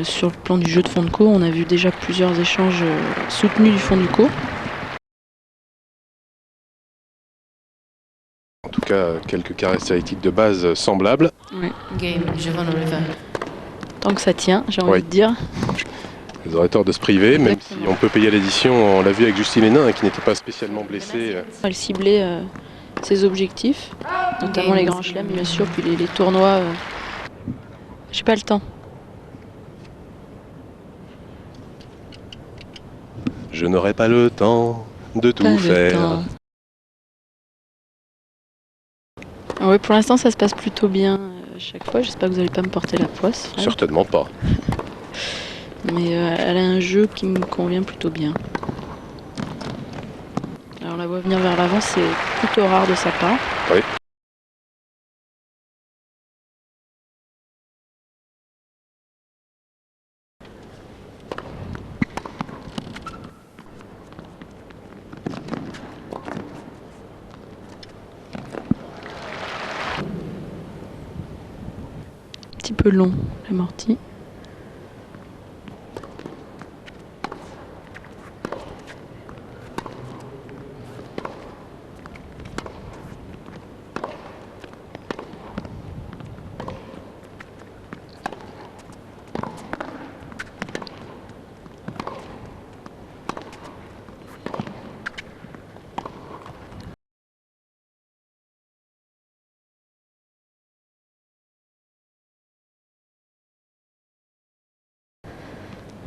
sur le plan du jeu de fond de co, on a vu déjà plusieurs échanges soutenus du fond du co. En tout cas, quelques caractéristiques de base semblables. Ouais. Game, Giovanna River. Tant que ça tient, j'ai envie de dire. Ils auraient tort de se priver, même si Exactement. on peut payer l'addition. On l'a vu avec Justine Hénin, qui n'était pas spécialement blessée. Elle ciblait ses objectifs, notamment les grands chelems, bien sûr, puis les tournois. J'ai pas le temps. Je n'aurai pas le temps de tout Pas le faire. temps. Ah ouais, pour l'instant, ça se passe plutôt bien à chaque fois. J'espère que vous n'allez pas me porter la poisse, Fred. Certainement pas. Mais elle a un jeu qui me convient plutôt bien. Alors, on la voit venir vers l'avant, c'est plutôt rare de sa part. Oui. Un petit peu long, l'amorti.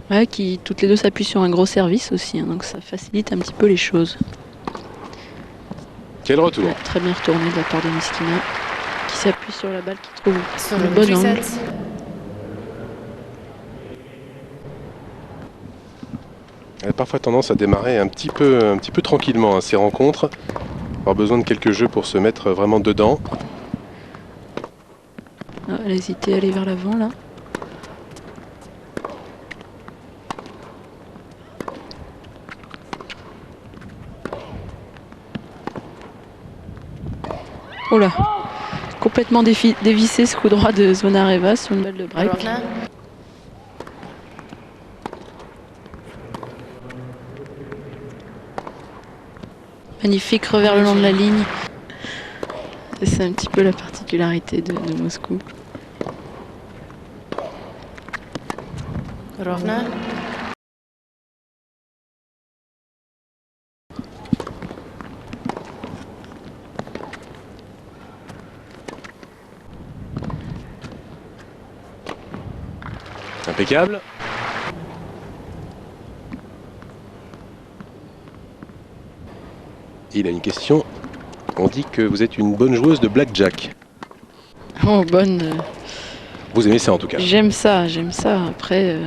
Ouais, qui toutes les deux s'appuient sur un gros service aussi, hein, donc ça facilite un petit peu les choses. Quel retour. Ouais, très bien retourné de la part de Miskina, qui s'appuie sur la balle, qui trouve Sur le le bon angle. reset. Elle a parfois tendance à démarrer un petit peu tranquillement ces rencontres. Avoir besoin de quelques jeux pour se mettre vraiment dedans. Ah, elle a hésité à aller vers l'avant là. Oh là, complètement dévissé ce coup droit de Zvonareva sur une balle de break. Rovna. Magnifique revers le long de la ligne. C'est un petit peu la particularité de Moscou. Rovna. Impeccable. Il a une question. On dit que vous êtes une bonne joueuse de blackjack. Oh, bonne. Vous aimez ça en tout cas. J'aime ça, j'aime ça. Après,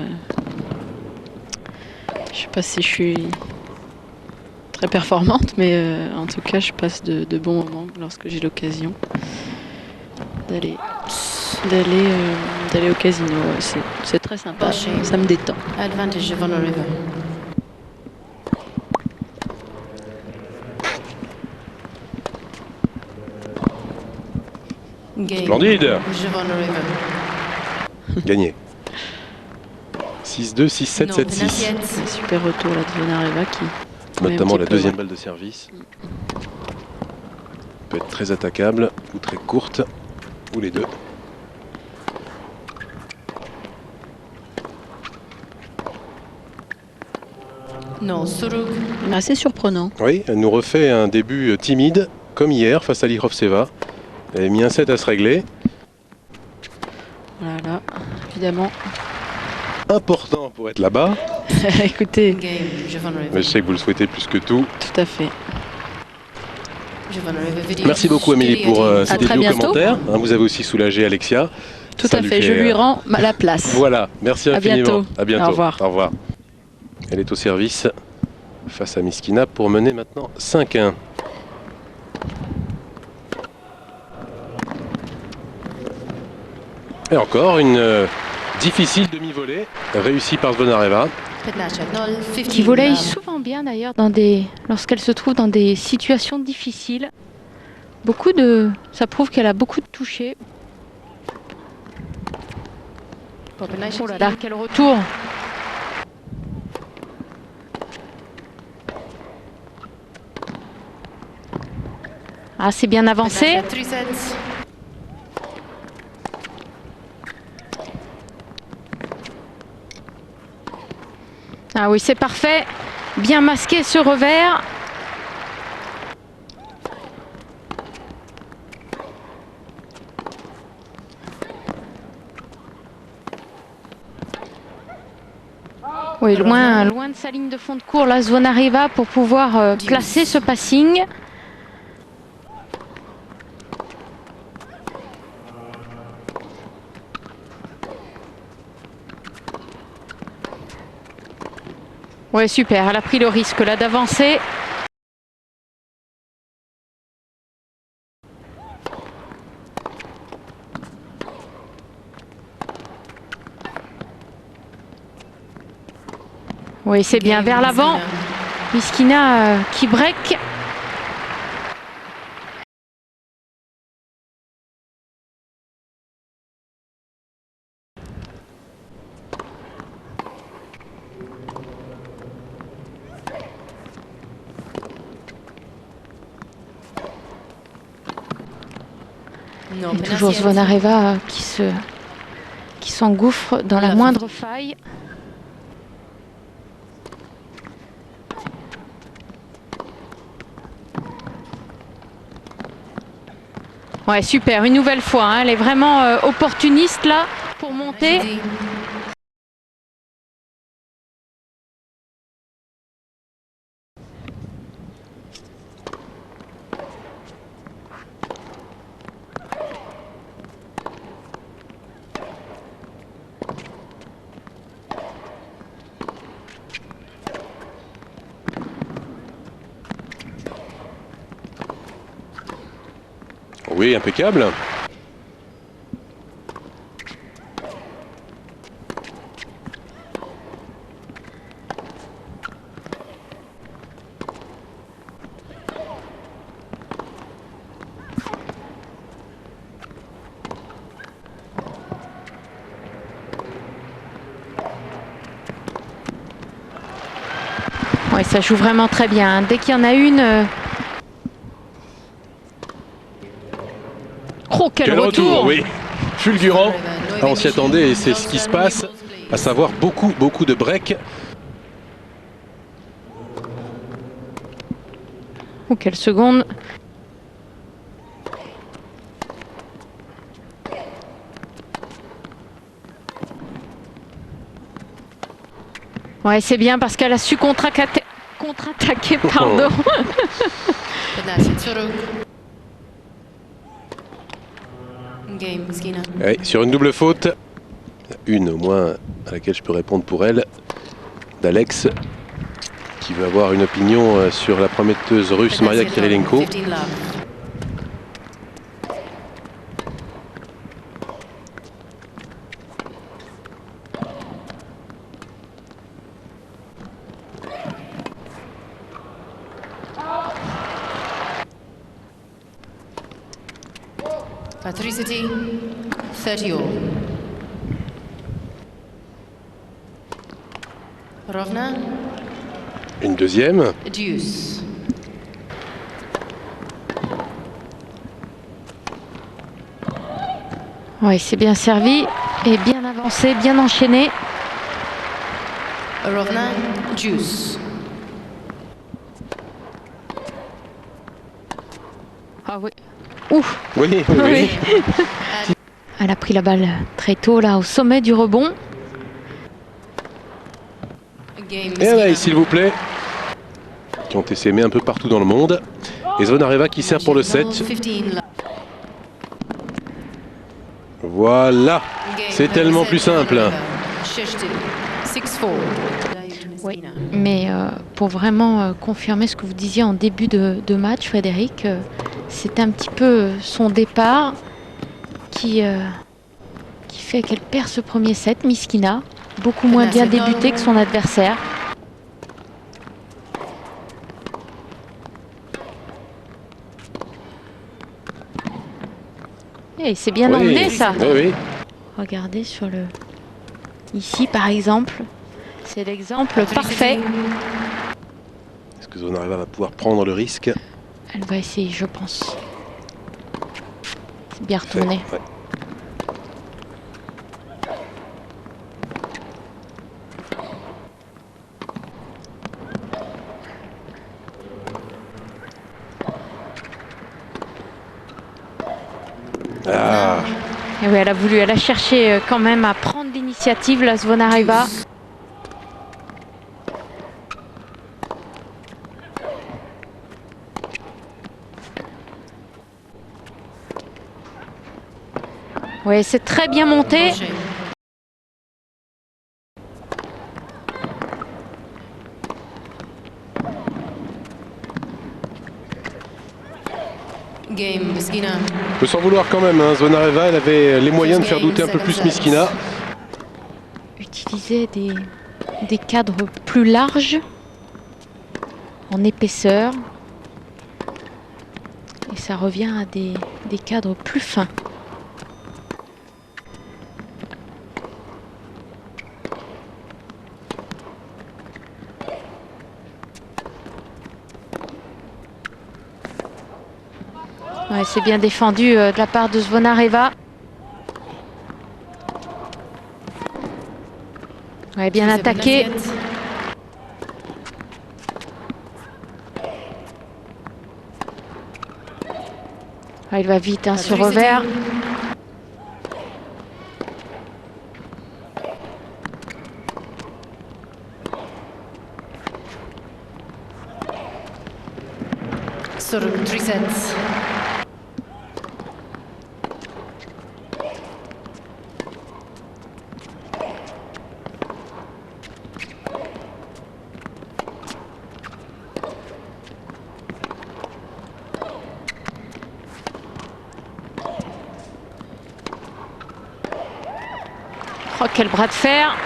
je sais pas si je suis très performante, mais en tout cas, je passe de bons moments lorsque j'ai l'occasion d'aller au casino. C'est très sympa, ça me détend. Advantage, Giovanna River. Game. Splendide. Giovanna River. Gagné. 6-2, 6-7, Non, 7-6. Benassiette. Un super retour là de Zvonareva qui met un Notamment petit la peu, deuxième ouais. balle de service. Peut être très attaquable ou très courte, ou les deux. Non, Suruk. Assez surprenant. Oui, elle nous refait un début timide, comme hier, face à Lirovseva. Elle a mis un set à se régler. Voilà, évidemment. Important pour être là-bas, Écoutez, Game, Giovanna mais River. je sais que vous le souhaitez plus que tout. tout à fait. Giovanna River video. Merci beaucoup Amélie pour ces très débuts bientôt. commentaires. Hein, vous avez aussi soulagé Alexia. Tout Ça à lui fait, je fait, lui rends la place. Voilà, merci À infiniment. bientôt. À bientôt. Au revoir. Au revoir. Elle est au service face à Miskina pour mener maintenant 5-1. Et encore une difficile demi-volée réussie par Zvonareva. Qui volaille souvent bien d'ailleurs lorsqu'elle se trouve dans des situations difficiles. Ça prouve qu'elle a beaucoup de toucher. Oh là là, quel retour! Ah, c'est bien avancé. Ah oui, c'est parfait. Bien masqué ce revers. Oui, loin de sa ligne de fond de cours, la zone arriva pour pouvoir placer ce passing. Ouais, super, elle a pris le risque là d'avancer. Oui, c'est bien, vers l'avant. Myskina qui break. Et toujours Zvonareva qui s'engouffre dans la moindre faille. Ouais, super, une nouvelle fois, hein, elle est vraiment opportuniste là pour monter. Oui, impeccable. Ouais, ça joue vraiment très bien, hein. Dès qu'il y en a une... Oh, quel retour! Oui, fulgurant. Ah, on s'y attendait et c'est ce qui se passe, à savoir beaucoup de breaks. Oh, quelle seconde! Ouais, c'est bien parce qu'elle a su contre-attaquer, pardon. Oui, sur une double faute, une au moins à laquelle je peux répondre pour elle, d'Alex, qui veut avoir une opinion sur la prometteuse russe Maria Kirilenko. Patricity, 30 all. Rovna, Une deuxième. deuce. Oui, c'est bien servi et bien avancé, bien enchaîné. Rovna, deuce. Ah oui. Ouf. Oui. Elle a pris la balle très tôt là au sommet du rebond. Game, Et là, s'il vous plaît, qui ont essaimé un peu partout dans le monde. Et Zvonareva qui sert pour le 7. Voilà, c'est tellement plus simple. Oui, mais pour vraiment confirmer ce que vous disiez en début de match, Frédéric, c'est un petit peu son départ qui fait qu'elle perd ce premier set. Myskina, beaucoup moins bien débuté que son adversaire. Et c'est bien emmené ça. Oui. Regardez sur le Ici, par exemple, c'est l'exemple parfait. Est-ce que Zvonareva va pouvoir prendre le risque? Elle va essayer, je pense. C'est bien retourné. Ouais. Ah. Et oui, elle a cherché quand même à prendre l'initiative, la Zvonareva. Oui, c'est très bien monté. Game, Miskina. On peut s'en vouloir quand même, hein. Zvonareva, elle avait les moyens de faire douter un peu plus Miskina. Utiliser des cadres plus larges, en épaisseur. Et ça revient à des cadres plus fins. Ouais, c'est bien défendu de la part de Zvonareva. Ouais, bien attaqué. Ouais, il va vite hein, sur revers. Sur 3 sets. Oh, quel bras de fer!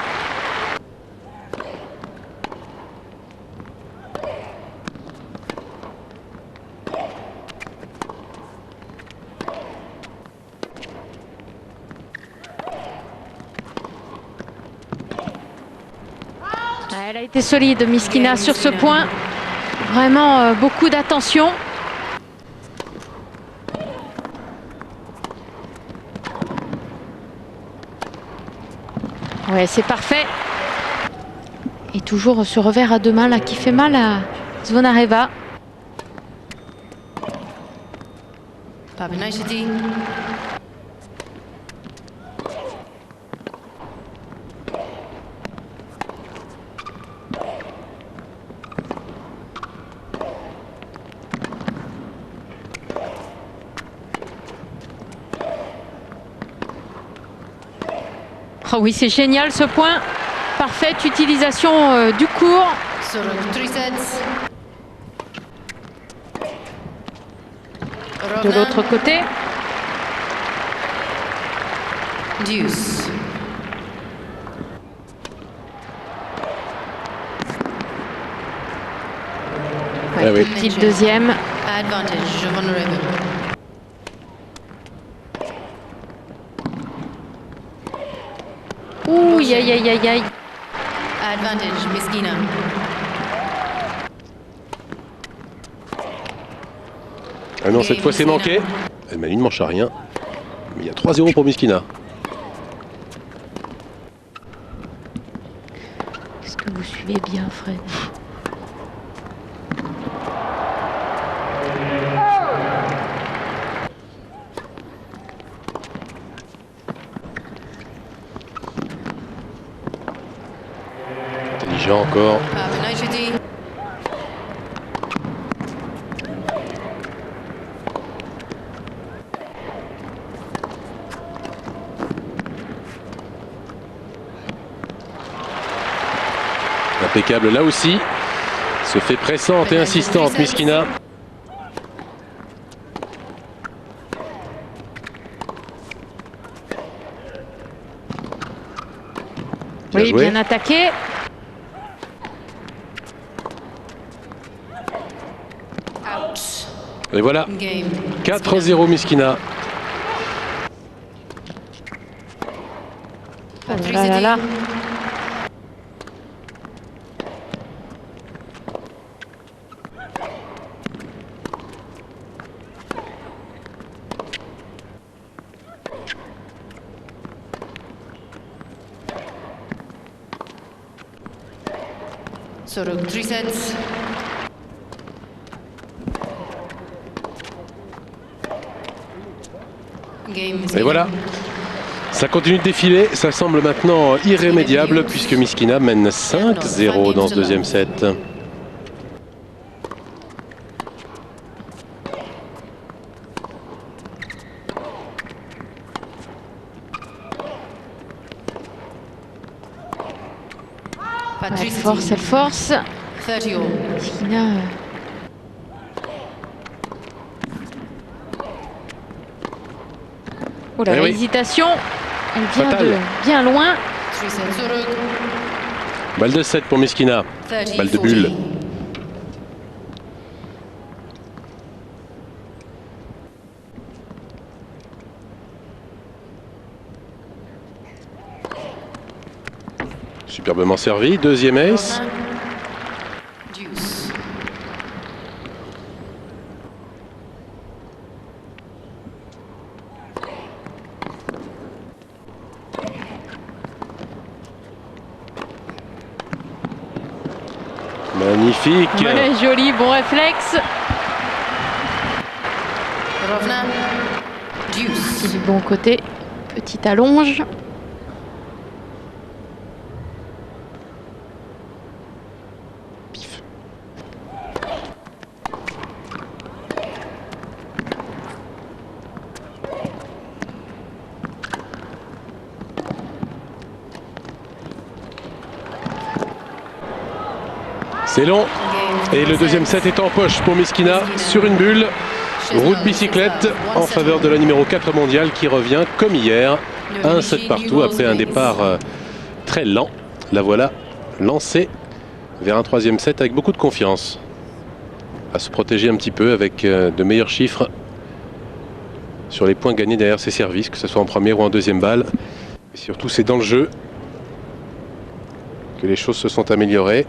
Elle a été solide, Miskina, sur ce point. Vraiment beaucoup d'attention. Ouais, c'est parfait. Et toujours ce revers à deux mains là qui fait mal à Zvonareva. Papenajdi. Oh oui, c'est génial ce point. Parfaite utilisation du court. Sur 3 sets. De l'autre côté. Deuce. Ouais, Ah oui. petite deuxième. Advantage, Zvonareva. Ouh, aïe aïe aïe aïe aïe. Advantage, Miskina. Ah non, cette fois c'est manqué. Elle mène une manche à rien. Mais il y a 3-0 pour Miskina. Est-ce que vous suivez bien, Fred? Intelligent encore. Papenajdi. Impeccable là aussi. Se fait pressante et insistante, Miskina. Oui, joué. bien attaqué. Out. Et voilà, Game. 4-0 Miskina. Oh là là là. Soruk, 3 sets. Game Et voilà, ça continue de défiler, ça semble maintenant irrémédiable puisque Myskina mène 5-0 dans ce deuxième set. Elle force, elle force. 30 all. Myskina. Oh là, Eh oui. l'hésitation, elle vient Fatal. de bien loin. 3 sets. Soruk. Balle de 7 pour Myskina, 30, balle de 40. bulle. Superbement servi, deuxième ace. Rovna. Deuce. Magnifique. Ouais, joli, bon réflexe. Rovna. Deuce. Du bon côté, petite allonge. Pif. C'est long. Et le deuxième set est en poche pour Myskina sur une bulle. Roue de bicyclette en faveur de la numéro 4 mondiale qui revient comme hier. Un set partout après un départ très lent. La voilà lancée vers un troisième set avec beaucoup de confiance. À se protéger un petit peu avec de meilleurs chiffres sur les points gagnés derrière ses services, que ce soit en première ou en deuxième balle. Et surtout, c'est dans le jeu que les choses se sont améliorées.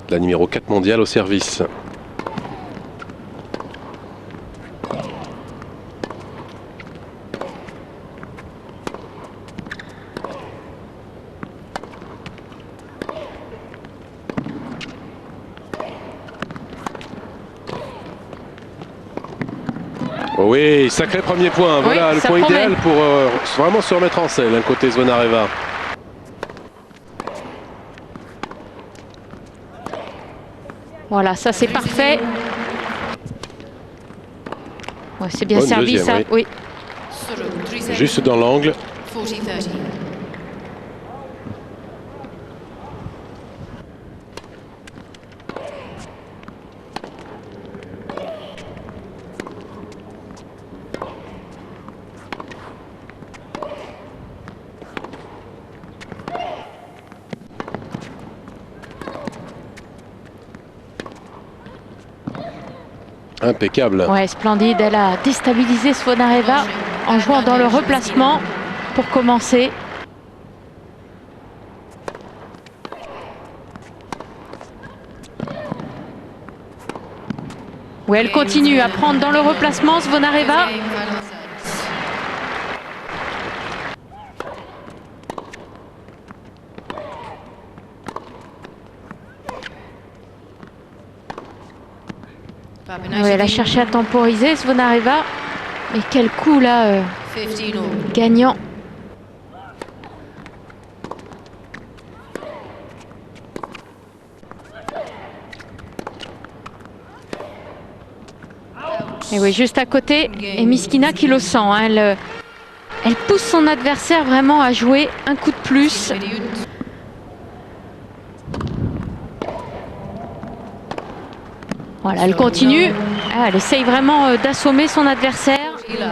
La numéro 4 mondiale au service. Oh oui, sacré premier point. Voilà Oui, le ça point promet. idéal pour vraiment se remettre en selle, hein, côté Zvonareva. Voilà, ça c'est parfait. Ouais, c'est bien Bonne servi deuxième, ça. Oui. Soruk, 3 sets. Juste dans l'angle. 40-30. Impeccable. Ouais, splendide. Elle a déstabilisé Zvonareva en jouant dans le replacement pour commencer. Oui, elle continue à prendre dans le replacement Zvonareva. Game, final set. Oui, elle a cherché à temporiser Zvonareva. Mais quel coup là, 15 all. gagnant. Et oui, juste à côté, et Myskina qui le sent. Hein, elle pousse son adversaire vraiment à jouer un coup de plus. Minute. Voilà, elle continue. Ah, elle essaye vraiment d'assommer son adversaire. 40 love.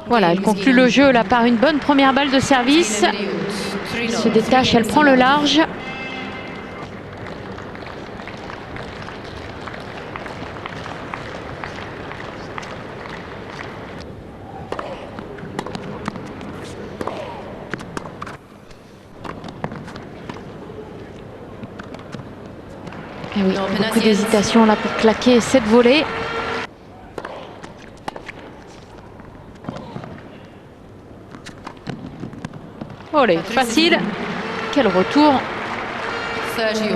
Voilà, elle conclut le jeu là par une bonne première balle de service. Elle se détache, elle prend le large. Et oui, beaucoup d'hésitation là pour claquer cette volée. Olé, facile. Quel retour. 30 all.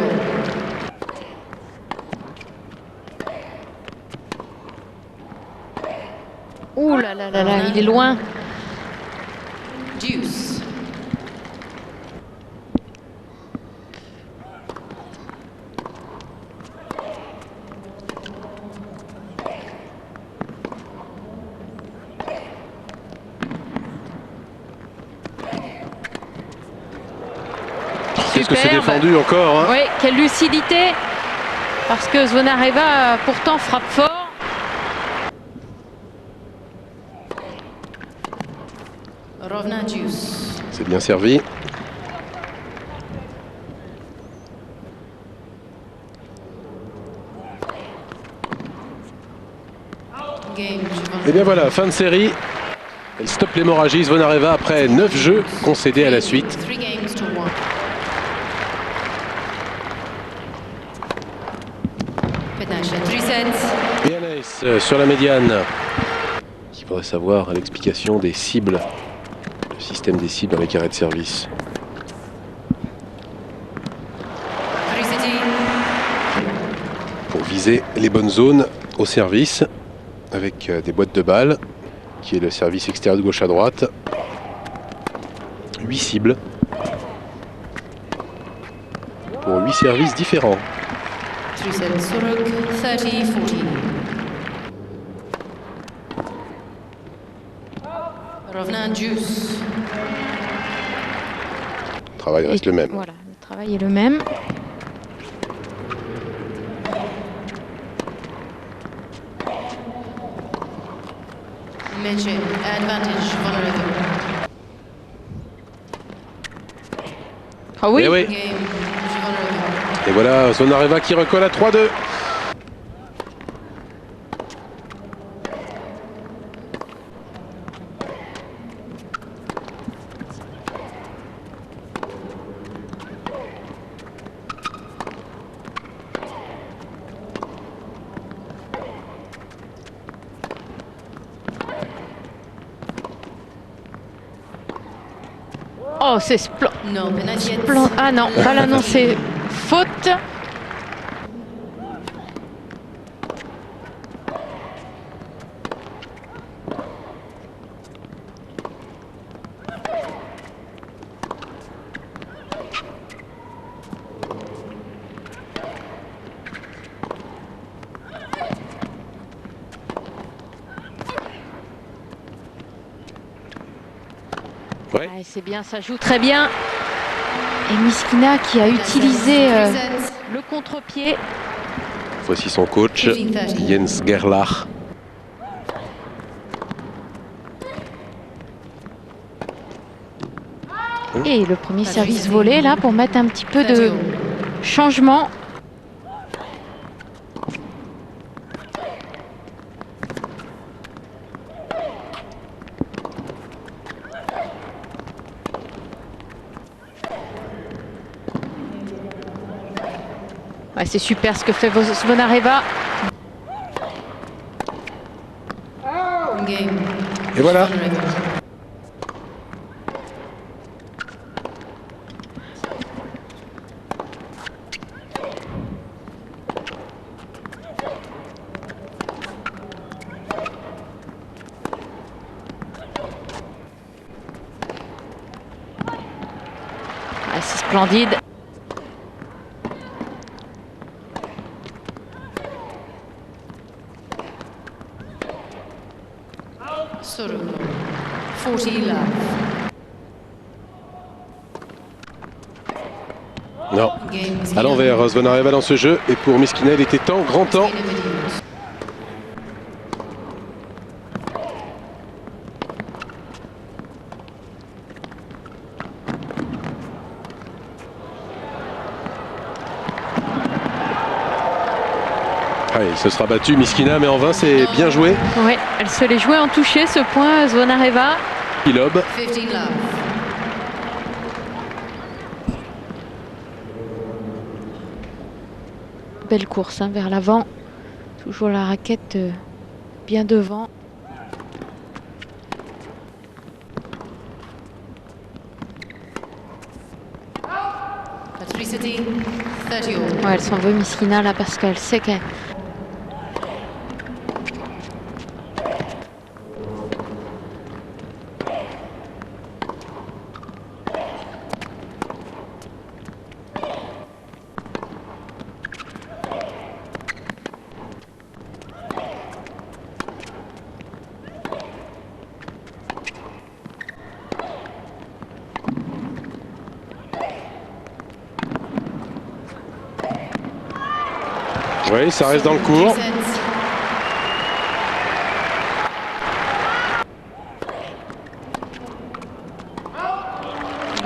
Ouh là là là là, il est loin. Deuce. Qu'est-ce que c'est Superbe. défendu encore, hein? Oui, quelle lucidité. Parce que Zvonareva pourtant frappe fort. Rovna deuce. C'est bien servi. Game. Et bien voilà, fin de série. Elle stoppe l'hémorragie, Zvonareva, après 9 jeux concédés à la suite. 3 games to 1. Petnacha, 3 sets. Et Anaïs sur la médiane, qui voudrait savoir l'explication des cibles, le système des cibles avec arrêt de service. 3 city. Pour viser les bonnes zones au service, avec des boîtes de balles, qui est le service extérieur de gauche à droite. 8 cibles pour 8 services différents. 3 sets. Suruk, 30-40. Rovna deuce. Le travail reste le même. Voilà, le travail est le même. Mention. Advantage. Vulnerable. Ah oui, Et oui. Game. Vulnerable. Et voilà, Zvonareva qui recolle à 3-2. oh c'est splendide. No penalty yet. Ah non, pas l'annoncer. Faute. Ouais. Ouais, c'est bien, ça joue très bien. Et Myskina qui a utilisé 3 sets. le contre-pied. Voici son coach, Jens Gerlach. Et le premier service volé là pour mettre un petit peu de changement. Ouais, c'est super ce que fait Zvonareva. Game. Et voilà. Vulnerable. Ouais, c'est splendide. Suruk. 40 love. Non, Game. à l'envers, Zvonareva dans ce jeu. Et pour Myskina, il était temps, grand temps. Ah, il se sera battu, Myskina, mais en vain, c'est bien joué. Ouais, elle se l'est jouée en toucher ce point, Zvonareva. Il lobe. 15 love. Belle course hein, vers l'avant. Toujours la raquette bien devant. Atricity, 30 all. Ouais, elle s'en veut Miskina là parce qu'elle sait qu'elle... Oui, ça reste dans le cours.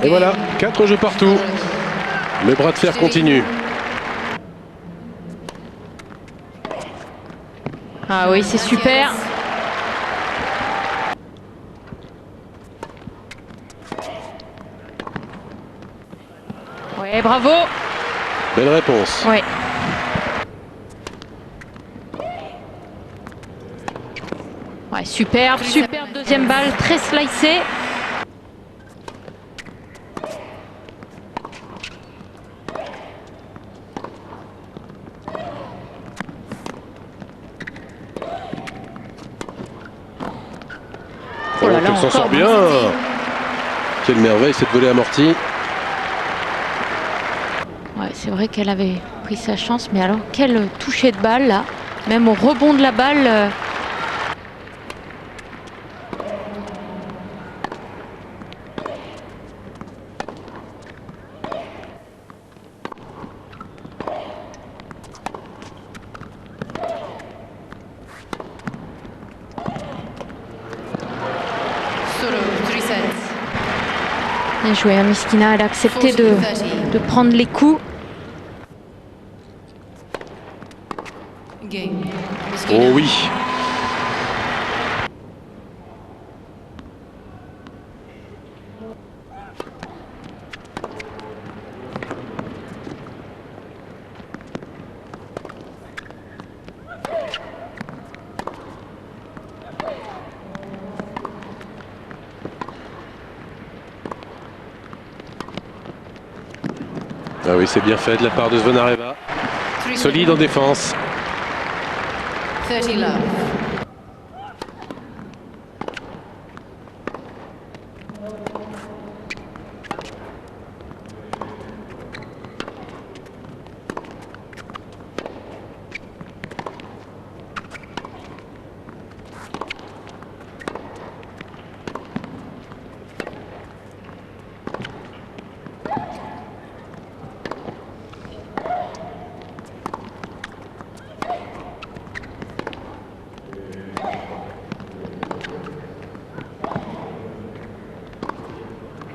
Et voilà, 4 jeux partout. Le bras de fer continue. Ah oui, c'est super. Ouais, bravo. Belle réponse. Ouais. Ouais, superbe, superbe deuxième balle, très slicée. Oh là là, elle s'en sort bien. Quelle merveille cette volée amortie. Ouais, c'est vrai qu'elle avait pris sa chance, mais alors quel toucher de balle là. Même au rebond de la balle. Bien joué, hein, Miskina, elle a accepté de prendre les coups. Oh oui. Ah oui, c'est bien fait de la part de Zvonareva. Solide en défense. 30 love.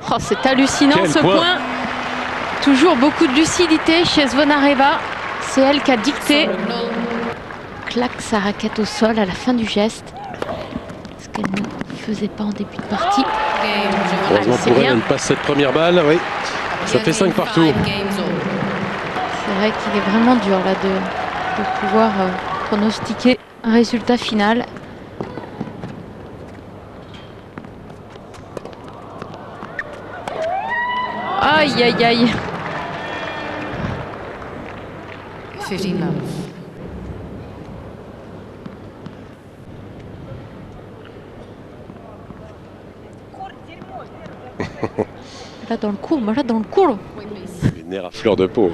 Oh, c'est hallucinant ce point. Toujours beaucoup de lucidité chez Zvonareva. C'est elle qui a dicté. Claque sa raquette au sol à la fin du geste. Ce qu'elle ne faisait pas en début de partie. Heureusement pour elle, elle passe cette première balle. Oui, ça fait 5 partout. C'est vrai qu'il est vraiment dur là de pouvoir pronostiquer un résultat final. Aïe, aïe, aïe. 15 love. Là dans le cours, là dans le cours. Les nerfs à fleur de peau.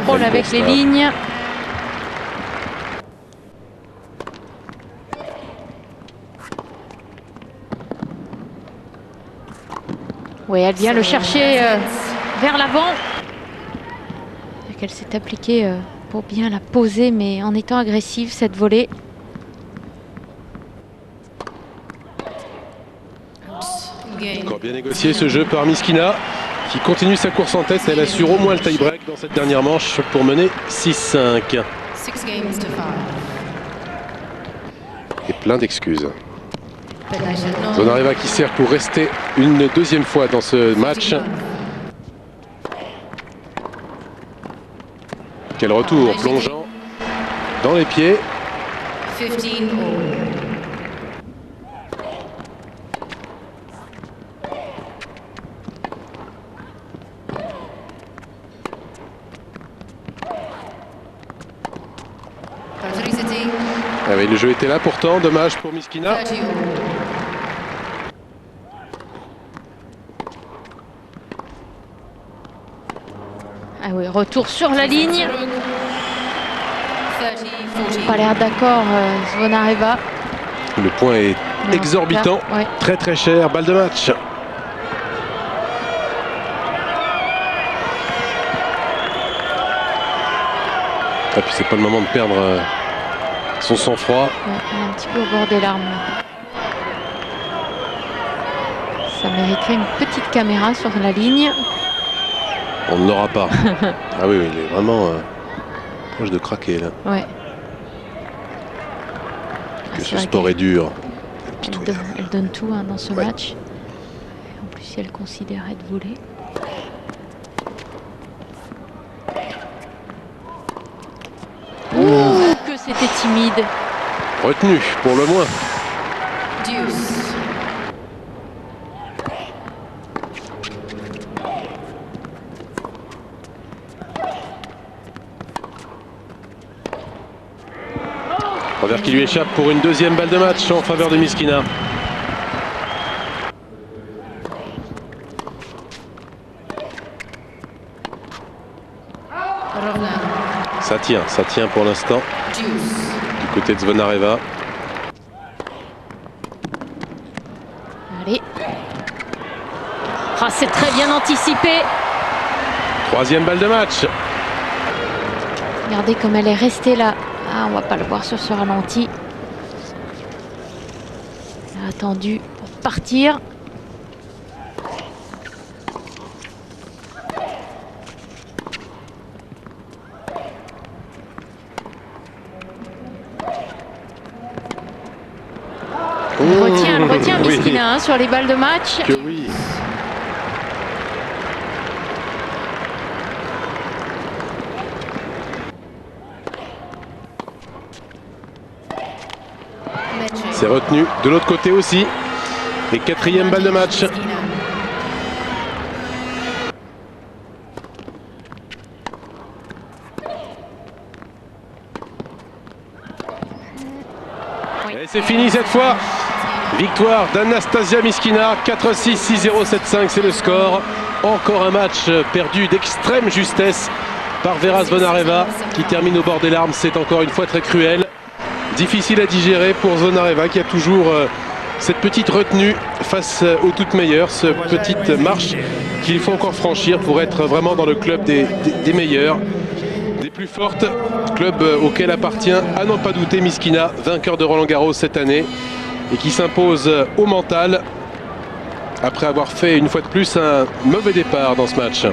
Frôle avec les lignes. Oui, elle vient le chercher vers l'avant. Elle s'est appliquée pour bien la poser, mais en étant agressive, cette volée. Encore bien négocié ce jeu par Miskina, qui continue sa course en tête. Elle assure au moins le tie-break dans cette dernière manche pour mener 6-5. Et plein d'excuses. Zvonareva qui sert pour rester une deuxième fois dans ce match. Quel retour plongeant dans les pieds. 15 all. Ah oui, le jeu était là pourtant, dommage pour Miskina. 30 all. Ah oui, retour sur la ligne. 30-40. Pas l'air d'accord, Zvonareva. Le point est Mais en exorbitant, tout cas, ouais. très très cher, balle de match. Et puis c'est pas le moment de perdre son sang-froid. Ouais, on est un petit peu au bord des larmes. Ça mériterait une petite caméra sur la ligne. On ne l'aura pas. Ah oui, oui, il est vraiment proche de craquer là. Ouais. Que c'est ce vrai sport est dur. elle donne tout hein, dans ce Ouais. match. Et en plus, si elle considère être volée. Ouh, que c'était timide. Retenu pour le moins. Deuce. Revers qui lui échappe pour une deuxième balle de match en faveur de Miskina. Revenant. Ça tient pour l'instant Deuce. du côté de Zvonareva. Allez. Ah, c'est très bien anticipé. Troisième balle de match. Regardez comme elle est restée là. Ah, on va pas le voir sur ce ralenti. Elle a attendu pour partir. Elle retient Oui. Miskina hein, sur les balles de match. Que oui. C'est retenu de l'autre côté aussi. Et quatrième balle de match. Et c'est fini cette fois. Victoire d'Anastasia Miskina, 4-6, 6-0, 7-5, c'est le score. Encore un match perdu d'extrême justesse par Vera Zvonareva qui termine au bord des larmes. C'est encore une fois très cruel. Difficile à digérer pour Zvonareva qui a toujours cette petite retenue face aux toutes meilleures, cette petite marche qu'il faut encore franchir pour être vraiment dans le club des meilleurs, des plus fortes, club auquel appartient à n'en pas douter Miskina, vainqueur de Roland-Garros cette année et qui s'impose au mental après avoir fait une fois de plus un mauvais départ dans ce match.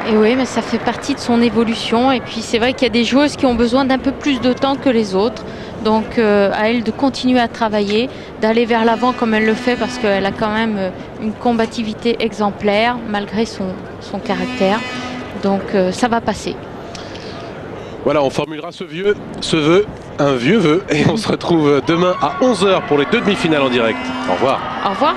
Et oui, mais ça fait partie de son évolution. Et puis c'est vrai qu'il y a des joueuses qui ont besoin d'un peu plus de temps que les autres. Donc à elle de continuer à travailler, d'aller vers l'avant comme elle le fait parce qu'elle a quand même une combativité exemplaire malgré son caractère. Donc ça va passer. Voilà, on formulera ce vœu, un vieux vœu. Et on se retrouve demain à 11 h pour les deux demi-finales en direct. Au revoir. Au revoir.